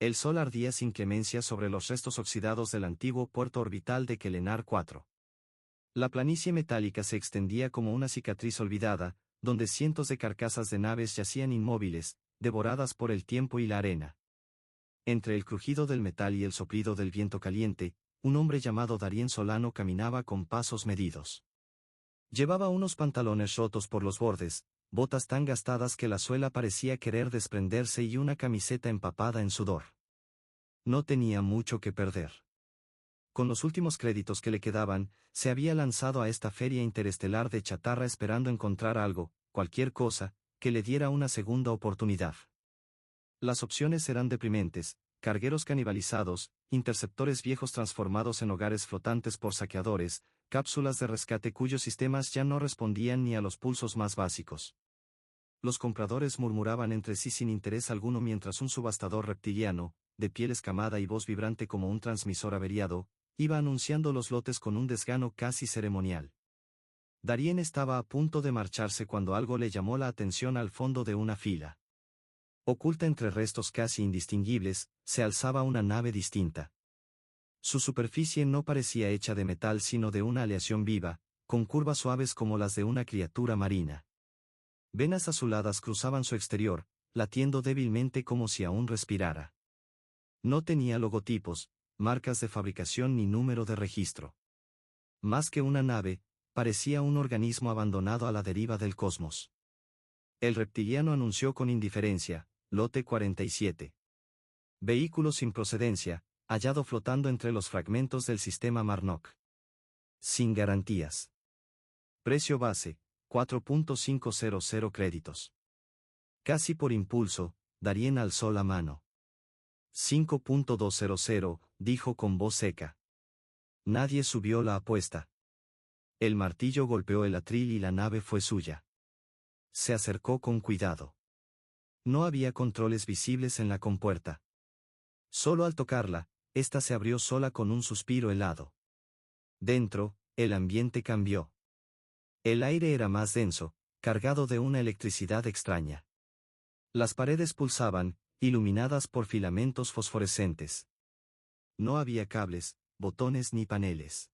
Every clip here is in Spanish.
El sol ardía sin clemencia sobre los restos oxidados del antiguo puerto orbital de Kellenar 4. La planicie metálica se extendía como una cicatriz olvidada, donde cientos de carcasas de naves yacían inmóviles, devoradas por el tiempo y la arena. Entre el crujido del metal y el soplido del viento caliente, un hombre llamado Darien Solano caminaba con pasos medidos. Llevaba unos pantalones rotos por los bordes, botas tan gastadas que la suela parecía querer desprenderse y una camiseta empapada en sudor. No tenía mucho que perder. Con los últimos créditos que le quedaban, se había lanzado a esta feria interestelar de chatarra esperando encontrar algo, cualquier cosa, que le diera una segunda oportunidad. Las opciones eran deprimentes: cargueros canibalizados, interceptores viejos transformados en hogares flotantes por saqueadores, cápsulas de rescate cuyos sistemas ya no respondían ni a los pulsos más básicos. Los compradores murmuraban entre sí sin interés alguno mientras un subastador reptiliano, de piel escamada y voz vibrante como un transmisor averiado, iba anunciando los lotes con un desgano casi ceremonial. Darien estaba a punto de marcharse cuando algo le llamó la atención al fondo de una fila. Oculta entre restos casi indistinguibles, se alzaba una nave distinta. Su superficie no parecía hecha de metal sino de una aleación viva, con curvas suaves como las de una criatura marina. Venas azuladas cruzaban su exterior, latiendo débilmente como si aún respirara. No tenía logotipos, marcas de fabricación ni número de registro. Más que una nave, parecía un organismo abandonado a la deriva del cosmos. El reptiliano anunció con indiferencia: lote 47. Vehículo sin procedencia, hallado flotando entre los fragmentos del sistema Marnock. Sin garantías. Precio base, 4.500 créditos. Casi por impulso, Darien alzó la mano. 5.200, dijo con voz seca. Nadie subió la apuesta. El martillo golpeó el atril y la nave fue suya. Se acercó con cuidado. No había controles visibles en la compuerta. Solo al tocarla, ésta se abrió sola con un suspiro helado. Dentro, el ambiente cambió. El aire era más denso, cargado de una electricidad extraña. Las paredes pulsaban, iluminadas por filamentos fosforescentes. No había cables, botones ni paneles.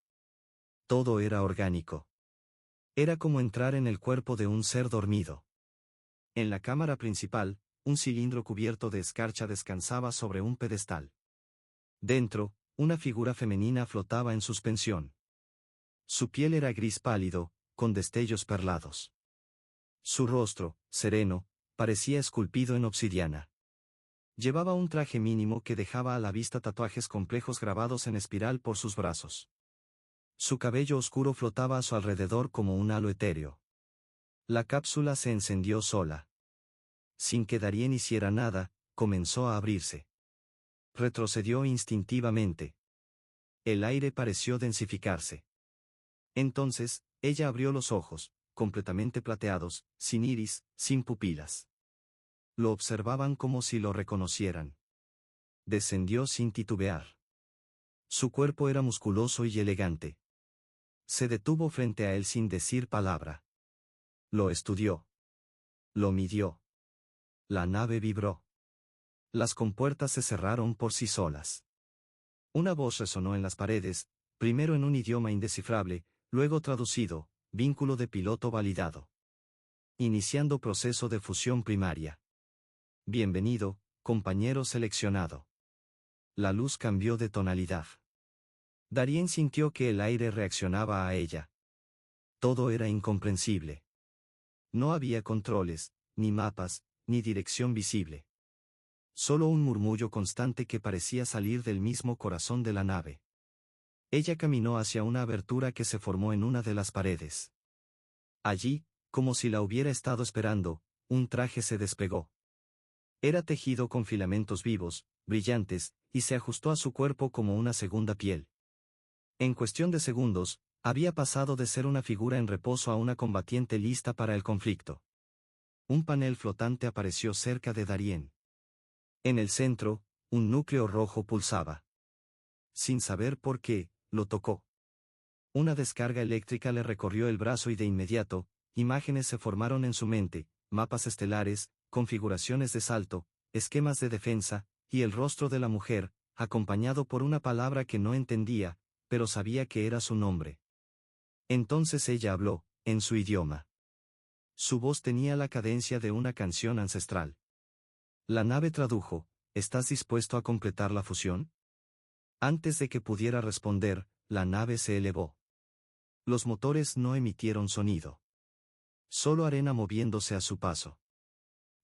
Todo era orgánico. Era como entrar en el cuerpo de un ser dormido. En la cámara principal, un cilindro cubierto de escarcha descansaba sobre un pedestal. Dentro, una figura femenina flotaba en suspensión. Su piel era gris pálido, con destellos perlados. Su rostro, sereno, parecía esculpido en obsidiana. Llevaba un traje mínimo que dejaba a la vista tatuajes complejos grabados en espiral por sus brazos. Su cabello oscuro flotaba a su alrededor como un halo etéreo. La cápsula se encendió sola. Sin que Darien hiciera nada, comenzó a abrirse. Retrocedió instintivamente. El aire pareció densificarse. Entonces, ella abrió los ojos, completamente plateados, sin iris, sin pupilas. Lo observaban como si lo reconocieran. Descendió sin titubear. Su cuerpo era musculoso y elegante. Se detuvo frente a él sin decir palabra. Lo estudió. Lo midió. La nave vibró. Las compuertas se cerraron por sí solas. Una voz resonó en las paredes, primero en un idioma indescifrable, luego traducido: vínculo de piloto validado. Iniciando proceso de fusión primaria. Bienvenido, compañero seleccionado. La luz cambió de tonalidad. Darien sintió que el aire reaccionaba a ella. Todo era incomprensible. No había controles, ni mapas, ni dirección visible. Solo un murmullo constante que parecía salir del mismo corazón de la nave. Ella caminó hacia una abertura que se formó en una de las paredes. Allí, como si la hubiera estado esperando, un traje se despegó. Era tejido con filamentos vivos, brillantes, y se ajustó a su cuerpo como una segunda piel. En cuestión de segundos, había pasado de ser una figura en reposo a una combatiente lista para el conflicto. Un panel flotante apareció cerca de Darien. En el centro, un núcleo rojo pulsaba. Sin saber por qué, lo tocó. Una descarga eléctrica le recorrió el brazo y de inmediato, imágenes se formaron en su mente: mapas estelares, configuraciones de salto, esquemas de defensa, y el rostro de la mujer, acompañado por una palabra que no entendía, pero sabía que era su nombre. Entonces ella habló, en su idioma. Su voz tenía la cadencia de una canción ancestral. La nave tradujo, ¿estás dispuesto a completar la fusión? Antes de que pudiera responder, la nave se elevó. Los motores no emitieron sonido. Solo arena moviéndose a su paso.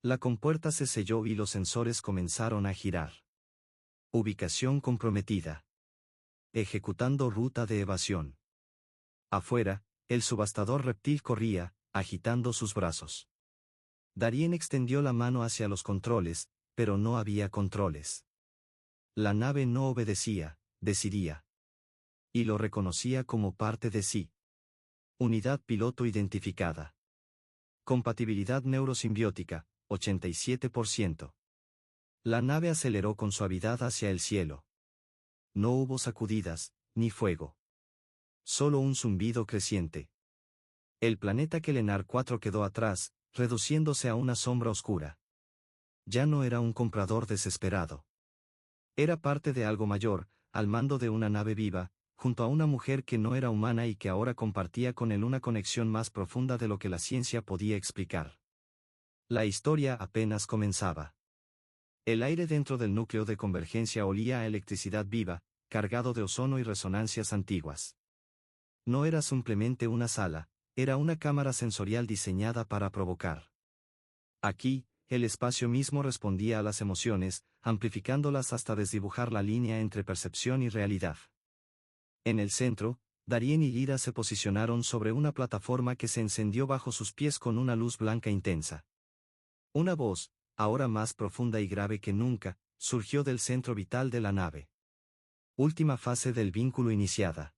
La compuerta se selló y los sensores comenzaron a girar. Ubicación comprometida. Ejecutando ruta de evasión. Afuera, el subastador reptil corría, agitando sus brazos. Darien extendió la mano hacia los controles, pero no había controles. La nave no obedecía, decidía. Y lo reconocía como parte de sí. Unidad piloto identificada. Compatibilidad neurosimbiótica, 87%. La nave aceleró con suavidad hacia el cielo. No hubo sacudidas, ni fuego. Solo un zumbido creciente. El planeta Kelenar 4 quedó atrás, reduciéndose a una sombra oscura. Ya no era un comprador desesperado. Era parte de algo mayor, al mando de una nave viva, junto a una mujer que no era humana y que ahora compartía con él una conexión más profunda de lo que la ciencia podía explicar. La historia apenas comenzaba. El aire dentro del núcleo de convergencia olía a electricidad viva, cargado de ozono y resonancias antiguas. No era simplemente una sala, era una cámara sensorial diseñada para provocar. Aquí, el espacio mismo respondía a las emociones, amplificándolas hasta desdibujar la línea entre percepción y realidad. En el centro, Darien y Lyra se posicionaron sobre una plataforma que se encendió bajo sus pies con una luz blanca intensa. Una voz, ahora más profunda y grave que nunca, surgió del centro vital de la nave. Última fase del vínculo iniciada.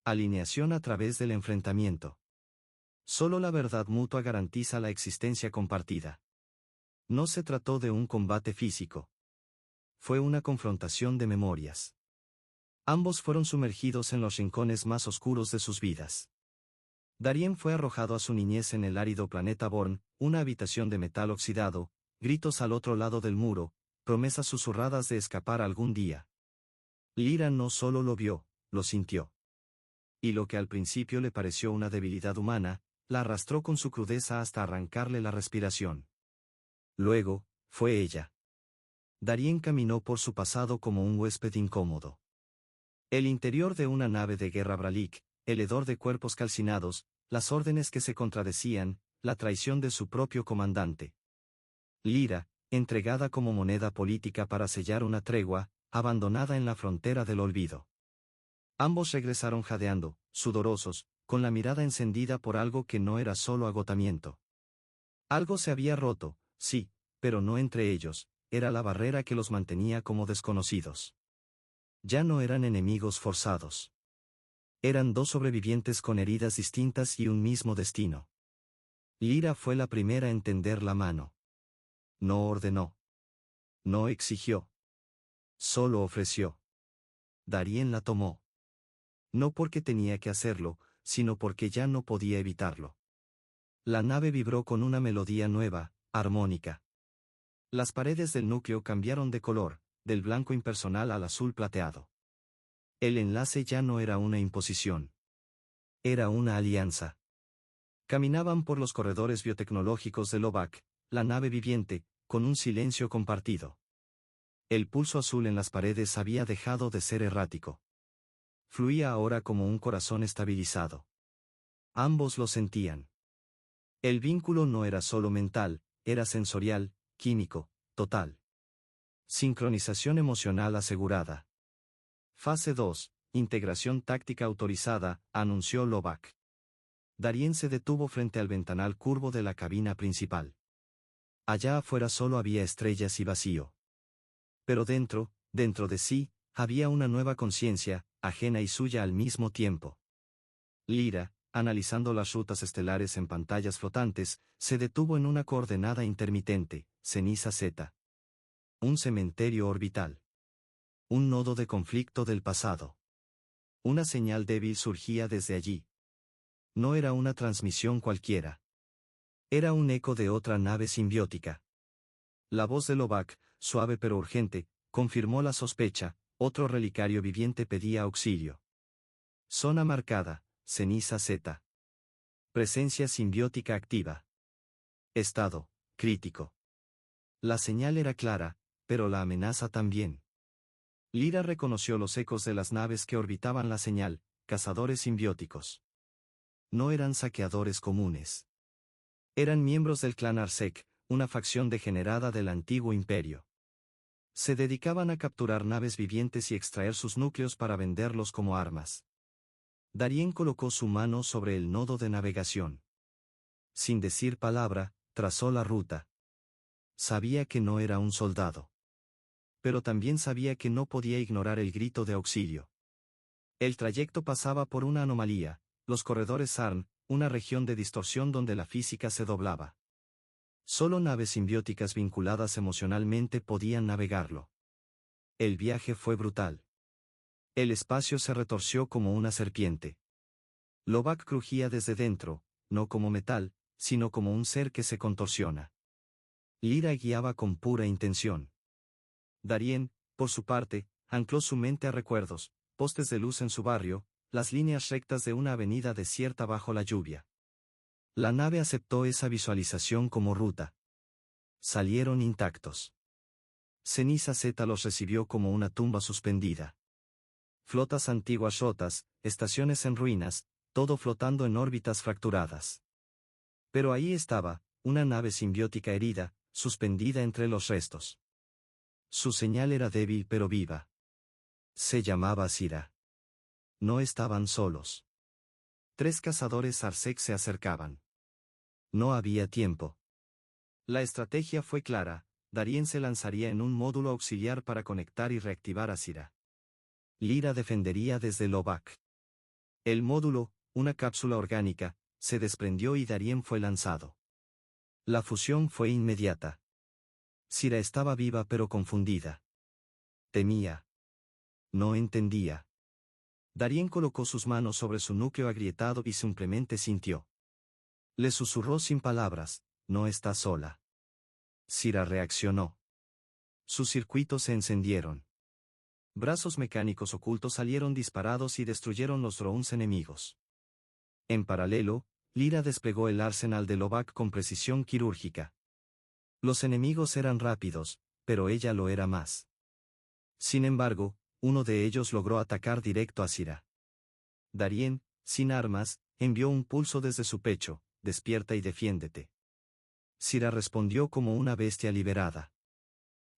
Alineación a través del enfrentamiento. Solo la verdad mutua garantiza la existencia compartida. No se trató de un combate físico. Fue una confrontación de memorias. Ambos fueron sumergidos en los rincones más oscuros de sus vidas. Darien fue arrojado a su niñez en el árido planeta Born, una habitación de metal oxidado, gritos al otro lado del muro, promesas susurradas de escapar algún día. Lyra no solo lo vio, lo sintió. Y lo que al principio le pareció una debilidad humana, la arrastró con su crudeza hasta arrancarle la respiración. Luego, fue ella. Darien caminó por su pasado como un huésped incómodo. El interior de una nave de guerra Bralik, el hedor de cuerpos calcinados, las órdenes que se contradecían, la traición de su propio comandante. Lyra, entregada como moneda política para sellar una tregua, abandonada en la frontera del olvido. Ambos regresaron jadeando, sudorosos, con la mirada encendida por algo que no era solo agotamiento. Algo se había roto, sí, pero no entre ellos, era la barrera que los mantenía como desconocidos. Ya no eran enemigos forzados. Eran dos sobrevivientes con heridas distintas y un mismo destino. Lyra fue la primera en tender la mano. No ordenó. No exigió. Solo ofreció. Darien la tomó. No porque tenía que hacerlo, sino porque ya no podía evitarlo. La nave vibró con una melodía nueva, armónica. Las paredes del núcleo cambiaron de color, del blanco impersonal al azul plateado. El enlace ya no era una imposición. Era una alianza. Caminaban por los corredores biotecnológicos de Lovak, la nave viviente, con un silencio compartido. El pulso azul en las paredes había dejado de ser errático. Fluía ahora como un corazón estabilizado. Ambos lo sentían. El vínculo no era solo mental, era sensorial, químico, total. Sincronización emocional asegurada. Fase 2, integración táctica autorizada, anunció Lovak. Darien se detuvo frente al ventanal curvo de la cabina principal. Allá afuera solo había estrellas y vacío. Pero dentro de sí, había una nueva conciencia, ajena y suya al mismo tiempo. Lyra, analizando las rutas estelares en pantallas flotantes, se detuvo en una coordenada intermitente, ceniza Z. Un cementerio orbital. Un nodo de conflicto del pasado. Una señal débil surgía desde allí. No era una transmisión cualquiera. Era un eco de otra nave simbiótica. La voz de Lovak, suave pero urgente, confirmó la sospecha, otro relicario viviente pedía auxilio. Zona marcada, ceniza Z. Presencia simbiótica activa. Estado, crítico. La señal era clara, pero la amenaza también. Lyra reconoció los ecos de las naves que orbitaban la señal, cazadores simbióticos. No eran saqueadores comunes. Eran miembros del clan Arsec, una facción degenerada del antiguo imperio. Se dedicaban a capturar naves vivientes y extraer sus núcleos para venderlos como armas. Darien colocó su mano sobre el nodo de navegación. Sin decir palabra, trazó la ruta. Sabía que no era un soldado. Pero también sabía que no podía ignorar el grito de auxilio. El trayecto pasaba por una anomalía, los corredores Sarn, una región de distorsión donde la física se doblaba. Solo naves simbióticas vinculadas emocionalmente podían navegarlo. El viaje fue brutal. El espacio se retorció como una serpiente. Lovak crujía desde dentro, no como metal, sino como un ser que se contorsiona. Lyra guiaba con pura intención. Darien, por su parte, ancló su mente a recuerdos, postes de luz en su barrio, las líneas rectas de una avenida desierta bajo la lluvia. La nave aceptó esa visualización como ruta. Salieron intactos. Ceniza Z los recibió como una tumba suspendida. Flotas antiguas rotas, estaciones en ruinas, todo flotando en órbitas fracturadas. Pero ahí estaba, una nave simbiótica herida, suspendida entre los restos. Su señal era débil pero viva. Se llamaba Sira. No estaban solos. 3 cazadores Arsec se acercaban. No había tiempo. La estrategia fue clara, Darien se lanzaría en un módulo auxiliar para conectar y reactivar a Sira. Lyra defendería desde Lovak. El módulo, una cápsula orgánica, se desprendió y Darien fue lanzado. La fusión fue inmediata. Sira estaba viva pero confundida. Temía. No entendía. Darien colocó sus manos sobre su núcleo agrietado y simplemente sintió. Le susurró sin palabras, no está sola. Sira reaccionó. Sus circuitos se encendieron. Brazos mecánicos ocultos salieron disparados y destruyeron los drones enemigos. En paralelo, Lyra desplegó el arsenal de Lovak con precisión quirúrgica. Los enemigos eran rápidos, pero ella lo era más. Sin embargo, uno de ellos logró atacar directo a Sira. Darien, sin armas, envió un pulso desde su pecho, despierta y defiéndete. Sira respondió como una bestia liberada.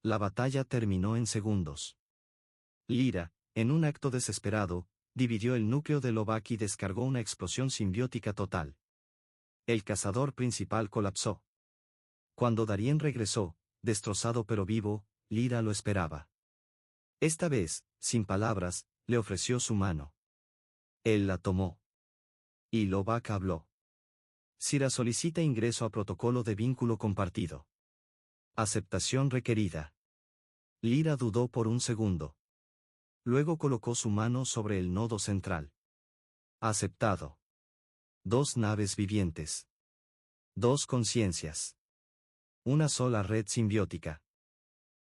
La batalla terminó en segundos. Lyra, en un acto desesperado, dividió el núcleo de Lovak y descargó una explosión simbiótica total. El cazador principal colapsó. Cuando Darien regresó, destrozado pero vivo, Lyra lo esperaba. Esta vez, sin palabras, le ofreció su mano. Él la tomó. Y Lovak habló. Sira solicita ingreso a protocolo de vínculo compartido. Aceptación requerida. Lyra dudó por un segundo. Luego colocó su mano sobre el nodo central. Aceptado. 2 naves vivientes. 2 conciencias. Una sola red simbiótica.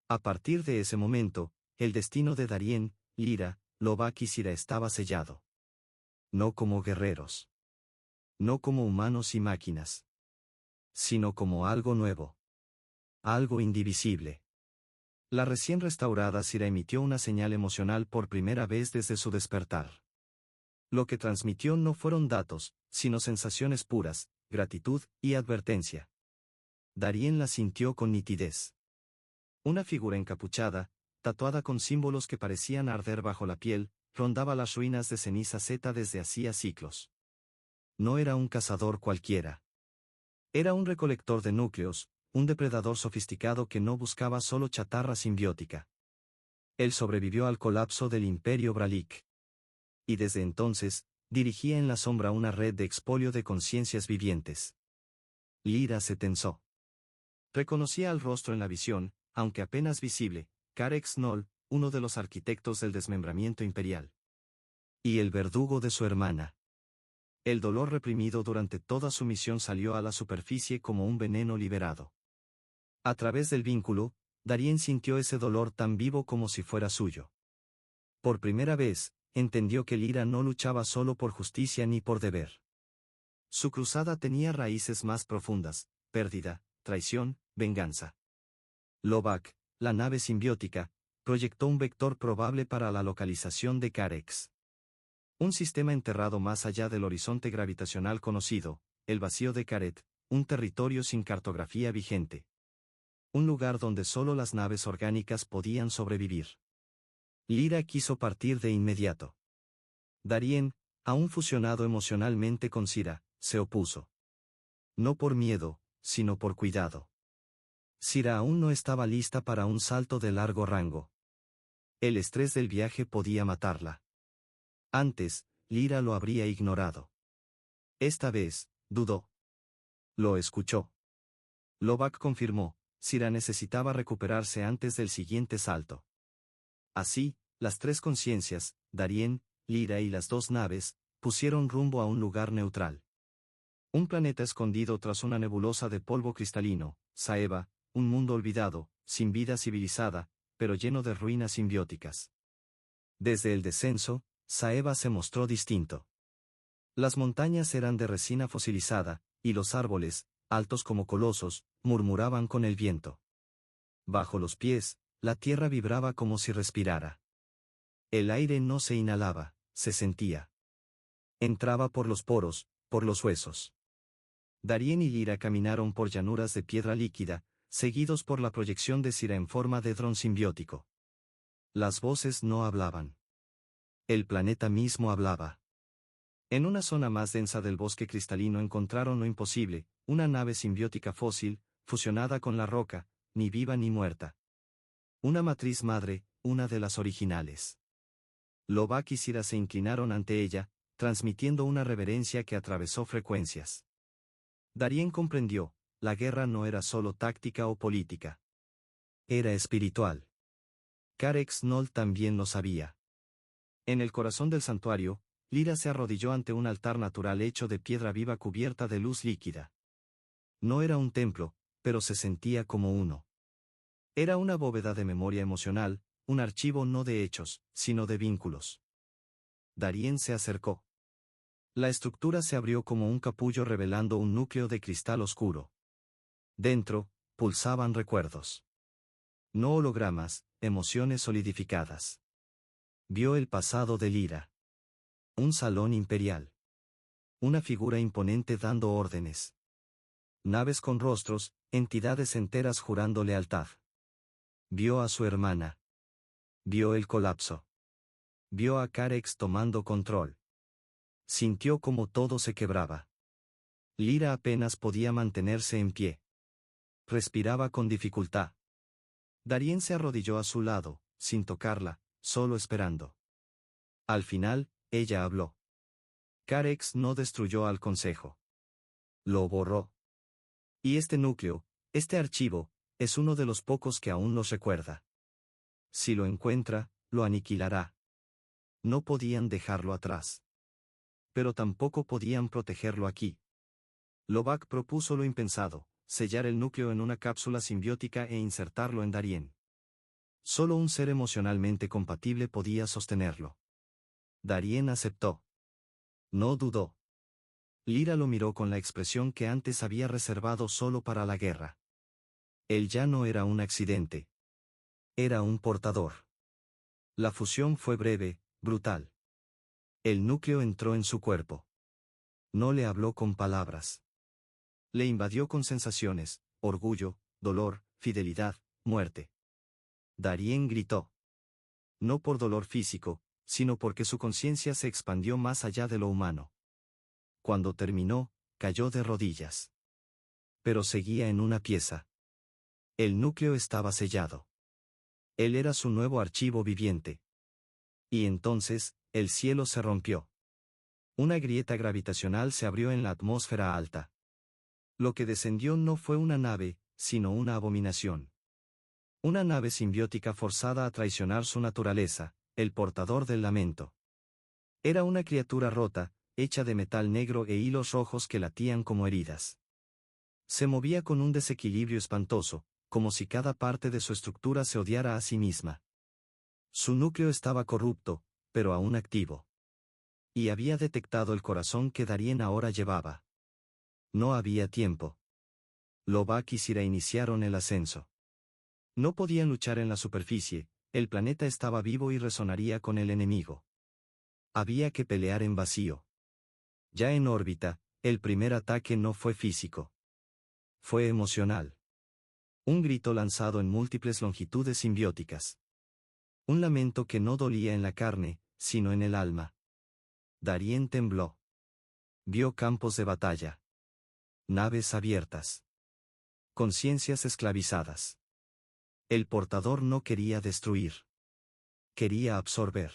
A partir de ese momento, el destino de Darien, Lyra, Lovak y Sira estaba sellado. No como guerreros. No como humanos y máquinas. Sino como algo nuevo. Algo indivisible. La recién restaurada Sira emitió una señal emocional por primera vez desde su despertar. Lo que transmitió no fueron datos, sino sensaciones puras, gratitud y advertencia. Darien la sintió con nitidez. Una figura encapuchada, tatuada con símbolos que parecían arder bajo la piel, rondaba las ruinas de Ceniza Z desde hacía siglos. No era un cazador cualquiera. Era un recolector de núcleos, un depredador sofisticado que no buscaba solo chatarra simbiótica. Él sobrevivió al colapso del Imperio Bralik. Y desde entonces, dirigía en la sombra una red de expolio de conciencias vivientes. Lyra se tensó. Reconocía el rostro en la visión, aunque apenas visible, Karek Snoll, uno de los arquitectos del desmembramiento imperial. Y el verdugo de su hermana. El dolor reprimido durante toda su misión salió a la superficie como un veneno liberado. A través del vínculo, Darien sintió ese dolor tan vivo como si fuera suyo. Por primera vez, entendió que Lyra no luchaba solo por justicia ni por deber. Su cruzada tenía raíces más profundas: pérdida, traición, venganza. Lovak, la nave simbiótica, proyectó un vector probable para la localización de Carex. Un sistema enterrado más allá del horizonte gravitacional conocido, el vacío de Caret, un territorio sin cartografía vigente. Un lugar donde solo las naves orgánicas podían sobrevivir. Lyra quiso partir de inmediato. Darien, aún fusionado emocionalmente con Sira, se opuso. No por miedo, sino por cuidado. Sira aún no estaba lista para un salto de largo rango. El estrés del viaje podía matarla. Antes, Lyra lo habría ignorado. Esta vez, dudó. Lo escuchó. Lovak confirmó: Sira necesitaba recuperarse antes del siguiente salto. Así, las tres conciencias, Darien, Lyra y las dos naves, pusieron rumbo a un lugar neutral. Un planeta escondido tras una nebulosa de polvo cristalino, Saeva, un mundo olvidado, sin vida civilizada, pero lleno de ruinas simbióticas. Desde el descenso, Saeva se mostró distinto. Las montañas eran de resina fosilizada, y los árboles, altos como colosos, murmuraban con el viento. Bajo los pies, la tierra vibraba como si respirara. El aire no se inhalaba, se sentía. Entraba por los poros, por los huesos. Darien y Lyra caminaron por llanuras de piedra líquida, seguidos por la proyección de Sira en forma de dron simbiótico. Las voces no hablaban. El planeta mismo hablaba. En una zona más densa del bosque cristalino encontraron lo imposible: una nave simbiótica fósil, fusionada con la roca, ni viva ni muerta. Una matriz madre, una de las originales. Lovak y Sira se inclinaron ante ella, transmitiendo una reverencia que atravesó frecuencias. Darien comprendió: la guerra no era solo táctica o política. Era espiritual. Carex Nol también lo sabía. En el corazón del santuario, Lyra se arrodilló ante un altar natural hecho de piedra viva cubierta de luz líquida. No era un templo, pero se sentía como uno. Era una bóveda de memoria emocional, un archivo no de hechos, sino de vínculos. Darien se acercó. La estructura se abrió como un capullo revelando un núcleo de cristal oscuro. Dentro, pulsaban recuerdos. No hologramas, emociones solidificadas. Vio el pasado de Lyra. Un salón imperial. Una figura imponente dando órdenes. Naves con rostros, entidades enteras jurando lealtad. Vio a su hermana. Vio el colapso. Vio a Carex tomando control. Sintió como todo se quebraba. Lyra apenas podía mantenerse en pie. Respiraba con dificultad. Darien se arrodilló a su lado, sin tocarla, solo esperando. Al final, ella habló. Carex no destruyó al consejo. Lo borró. Y este núcleo, este archivo, es uno de los pocos que aún los recuerda. Si lo encuentra, lo aniquilará. No podían dejarlo atrás. Pero tampoco podían protegerlo aquí. Lovak propuso lo impensado: sellar el núcleo en una cápsula simbiótica e insertarlo en Darien. Solo un ser emocionalmente compatible podía sostenerlo. Darien aceptó. No dudó. Lyra lo miró con la expresión que antes había reservado solo para la guerra. Él ya no era un accidente. Era un portador. La fusión fue breve, brutal. El núcleo entró en su cuerpo. No le habló con palabras. Le invadió con sensaciones: orgullo, dolor, fidelidad, muerte. Darien gritó. No por dolor físico, sino porque su conciencia se expandió más allá de lo humano. Cuando terminó, cayó de rodillas. Pero seguía en una pieza. El núcleo estaba sellado. Él era su nuevo archivo viviente. Y entonces, el cielo se rompió. Una grieta gravitacional se abrió en la atmósfera alta. Lo que descendió no fue una nave, sino una abominación. Una nave simbiótica forzada a traicionar su naturaleza, el portador del lamento. Era una criatura rota, hecha de metal negro e hilos rojos que latían como heridas. Se movía con un desequilibrio espantoso, como si cada parte de su estructura se odiara a sí misma. Su núcleo estaba corrupto, pero aún activo. Y había detectado el corazón que Darien ahora llevaba. No había tiempo. Lovak y Sira iniciaron el ascenso. No podían luchar en la superficie, el planeta estaba vivo y resonaría con el enemigo. Había que pelear en vacío. Ya en órbita, el primer ataque no fue físico. Fue emocional. Un grito lanzado en múltiples longitudes simbióticas. Un lamento que no dolía en la carne, sino en el alma. Darien tembló. Vio campos de batalla. Naves abiertas. Conciencias esclavizadas. El portador no quería destruir. Quería absorber.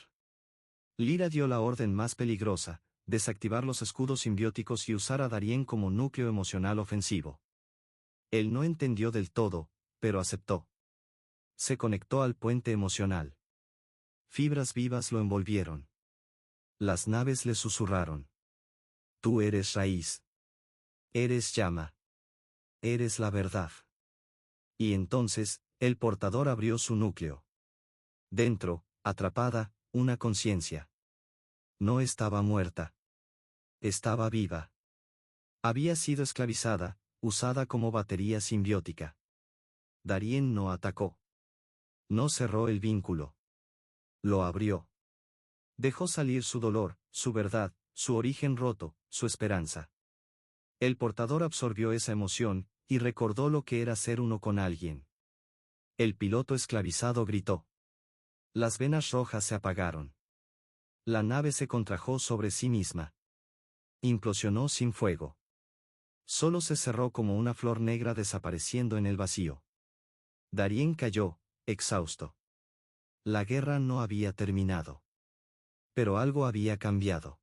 Lyra dio la orden más peligrosa, desactivar los escudos simbióticos y usar a Darien como núcleo emocional ofensivo. Él no entendió del todo, pero aceptó. Se conectó al puente emocional. Fibras vivas lo envolvieron. Las naves le susurraron. Tú eres raíz. Eres llama. Eres la verdad. Y entonces, el portador abrió su núcleo. Dentro, atrapada, una conciencia. No estaba muerta. Estaba viva. Había sido esclavizada, usada como batería simbiótica. Darien no atacó. No cerró el vínculo. Lo abrió. Dejó salir su dolor, su verdad, su origen roto, su esperanza. El portador absorbió esa emoción, y recordó lo que era ser uno con alguien. El piloto esclavizado gritó. Las venas rojas se apagaron. La nave se contrajo sobre sí misma. Implosionó sin fuego. Solo se cerró como una flor negra desapareciendo en el vacío. Darien cayó, exhausto. La guerra no había terminado. Pero algo había cambiado.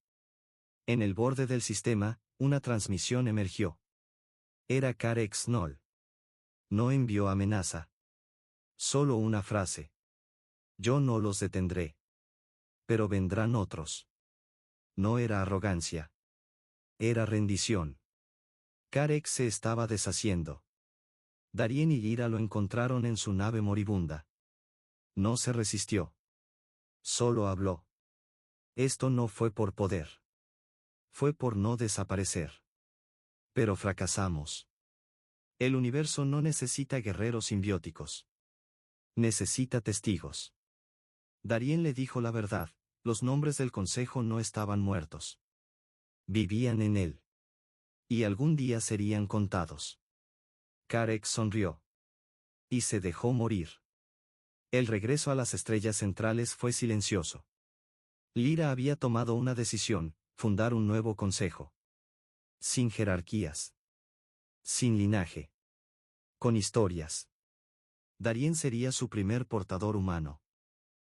En el borde del sistema, una transmisión emergió. Era Karek Snoll. No envió amenaza. Solo una frase. Yo no los detendré. Pero vendrán otros. No era arrogancia. Era rendición. Karek se estaba deshaciendo. Darien y Lyra lo encontraron en su nave moribunda. No se resistió. Solo habló. Esto no fue por poder. Fue por no desaparecer. Pero fracasamos. El universo no necesita guerreros simbióticos. Necesita testigos. Darien le dijo la verdad, los nombres del consejo no estaban muertos. Vivían en él. Y algún día serían contados. Karek sonrió. Y se dejó morir. El regreso a las estrellas centrales fue silencioso. Lyra había tomado una decisión, fundar un nuevo consejo. Sin jerarquías. Sin linaje. Con historias. Darien sería su primer portador humano.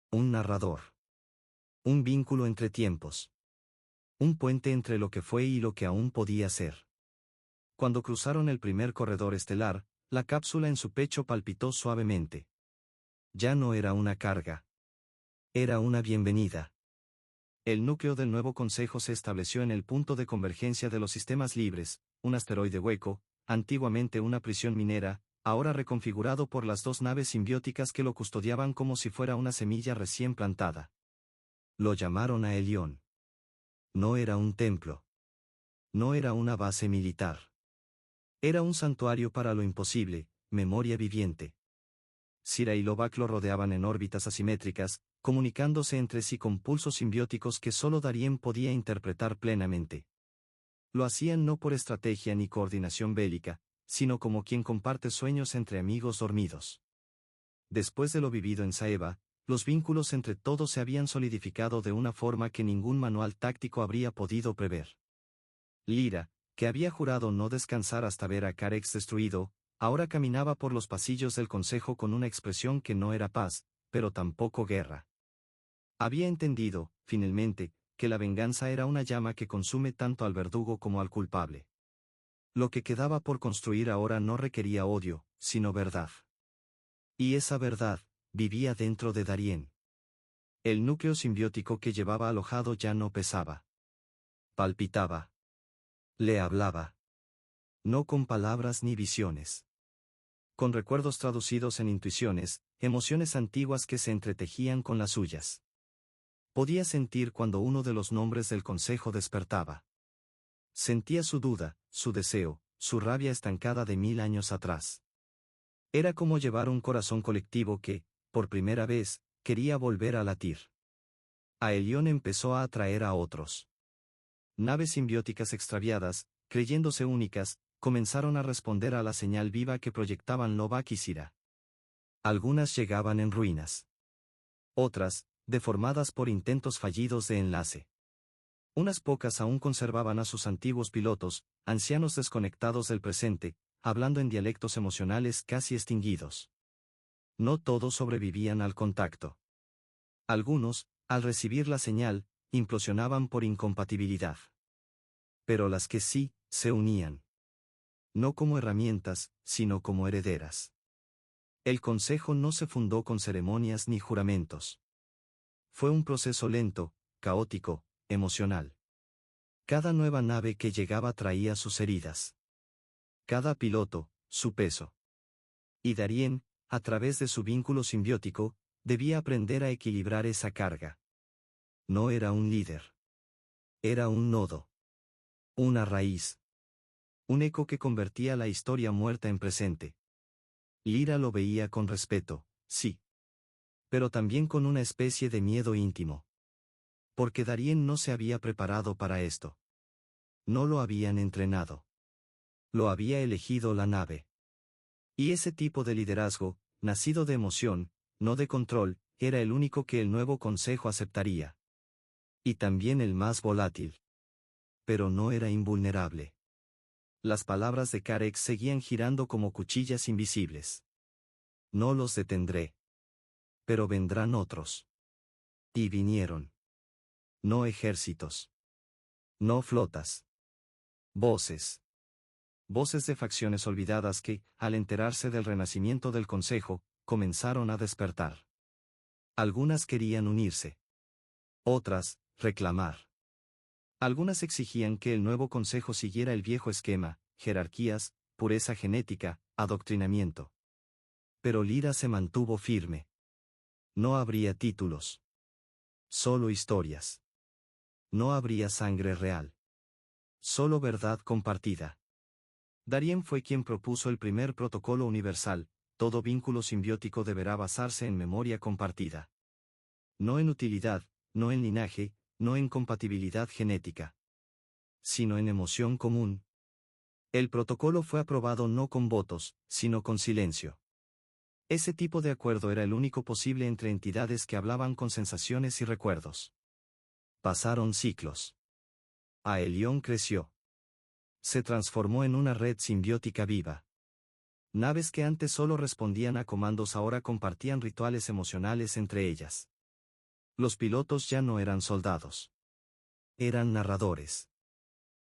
Un narrador. Un vínculo entre tiempos. Un puente entre lo que fue y lo que aún podía ser. Cuando cruzaron el primer corredor estelar, la cápsula en su pecho palpitó suavemente. Ya no era una carga. Era una bienvenida. El núcleo del nuevo consejo se estableció en el punto de convergencia de los sistemas libres, un asteroide hueco, antiguamente una prisión minera, ahora reconfigurado por las dos naves simbióticas que lo custodiaban como si fuera una semilla recién plantada. Lo llamaron a Helión. No era un templo. No era una base militar. Era un santuario para lo imposible, memoria viviente. Sira y Lovak lo rodeaban en órbitas asimétricas, comunicándose entre sí con pulsos simbióticos que solo Darien podía interpretar plenamente. Lo hacían no por estrategia ni coordinación bélica, sino como quien comparte sueños entre amigos dormidos. Después de lo vivido en Saeva, los vínculos entre todos se habían solidificado de una forma que ningún manual táctico habría podido prever. Lyra, que había jurado no descansar hasta ver a Carex destruido, ahora caminaba por los pasillos del consejo con una expresión que no era paz, pero tampoco guerra. Había entendido, finalmente, que la venganza era una llama que consume tanto al verdugo como al culpable. Lo que quedaba por construir ahora no requería odio, sino verdad. Y esa verdad, vivía dentro de Darien. El núcleo simbiótico que llevaba alojado ya no pesaba. Palpitaba. Le hablaba. No con palabras ni visiones. con recuerdos traducidos en intuiciones, emociones antiguas que se entretejían con las suyas. Podía sentir cuando uno de los nombres del consejo despertaba. Sentía su duda, su deseo, su rabia estancada de 1000 años atrás. Era como llevar un corazón colectivo que, por primera vez, quería volver a latir. Aelión empezó a atraer a otros. Naves simbióticas extraviadas, creyéndose únicas, comenzaron a responder a la señal viva que proyectaban Novak y Sira. Algunas llegaban en ruinas. Otras, deformadas por intentos fallidos de enlace. Unas pocas aún conservaban a sus antiguos pilotos, ancianos desconectados del presente, hablando en dialectos emocionales casi extinguidos. No todos sobrevivían al contacto. Algunos, al recibir la señal, implosionaban por incompatibilidad. Pero las que sí, se unían. No como herramientas, sino como herederas. El consejo no se fundó con ceremonias ni juramentos. Fue un proceso lento, caótico, emocional. Cada nueva nave que llegaba traía sus heridas. Cada piloto, su peso. Y Darien, a través de su vínculo simbiótico, debía aprender a equilibrar esa carga. No era un líder. Era un nodo. Una raíz. Un eco que convertía la historia muerta en presente. Lyra lo veía con respeto, sí. Pero también con una especie de miedo íntimo. Porque Darien no se había preparado para esto. No lo habían entrenado. Lo había elegido la nave. Y ese tipo de liderazgo, nacido de emoción, no de control, era el único que el nuevo consejo aceptaría. Y también el más volátil. Pero no era invulnerable. Las palabras de Carex seguían girando como cuchillas invisibles. No los detendré. Pero vendrán otros. Y vinieron. No ejércitos. No flotas. Voces. Voces de facciones olvidadas que, al enterarse del renacimiento del Consejo, comenzaron a despertar. Algunas querían unirse. Otras, reclamar. Algunas exigían que el nuevo Consejo siguiera el viejo esquema, jerarquías, pureza genética, adoctrinamiento. Pero Lyra se mantuvo firme. No habría títulos. Solo historias. No habría sangre real. Solo verdad compartida. Darien fue quien propuso el primer protocolo universal: todo vínculo simbiótico deberá basarse en memoria compartida. No en utilidad, no en linaje, no en compatibilidad genética. Sino en emoción común. El protocolo fue aprobado no con votos, sino con silencio. Ese tipo de acuerdo era el único posible entre entidades que hablaban con sensaciones y recuerdos. Pasaron ciclos. Aelión creció. Se transformó en una red simbiótica viva. Naves que antes solo respondían a comandos ahora compartían rituales emocionales entre ellas. Los pilotos ya no eran soldados. Eran narradores.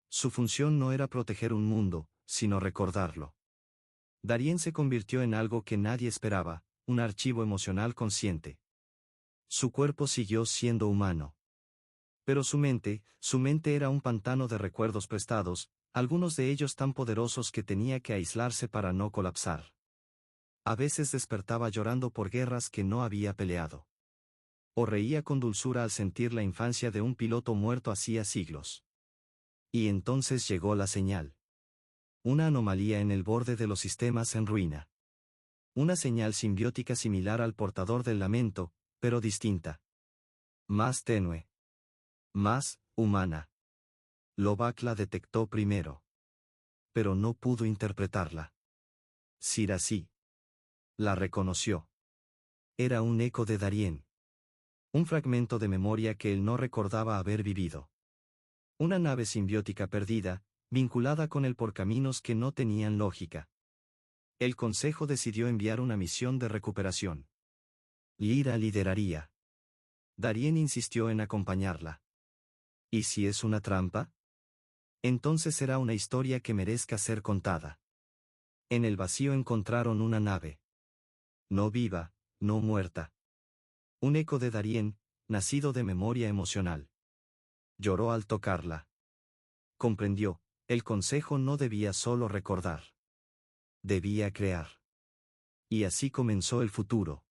Su función no era proteger un mundo, sino recordarlo. Darien se convirtió en algo que nadie esperaba, un archivo emocional consciente. Su cuerpo siguió siendo humano. Pero su mente era un pantano de recuerdos prestados, algunos de ellos tan poderosos que tenía que aislarse para no colapsar. A veces despertaba llorando por guerras que no había peleado. O reía con dulzura al sentir la infancia de un piloto muerto hacía siglos. Y entonces llegó la señal. Una anomalía en el borde de los sistemas en ruina. Una señal simbiótica similar al portador del lamento, pero distinta. Más tenue. Más humana. Lovak la detectó primero. Pero no pudo interpretarla. Sira sí. La reconoció. Era un eco de Darien. Un fragmento de memoria que él no recordaba haber vivido. Una nave simbiótica perdida, vinculada con él por caminos que no tenían lógica. El Consejo decidió enviar una misión de recuperación. Lyra lideraría. Darien insistió en acompañarla. ¿Y si es una trampa? Entonces será una historia que merezca ser contada. En el vacío encontraron una nave. No viva, no muerta. Un eco de Darien, nacido de memoria emocional. Lloró al tocarla. Comprendió, el Consejo no debía solo recordar. Debía crear. Y así comenzó el futuro.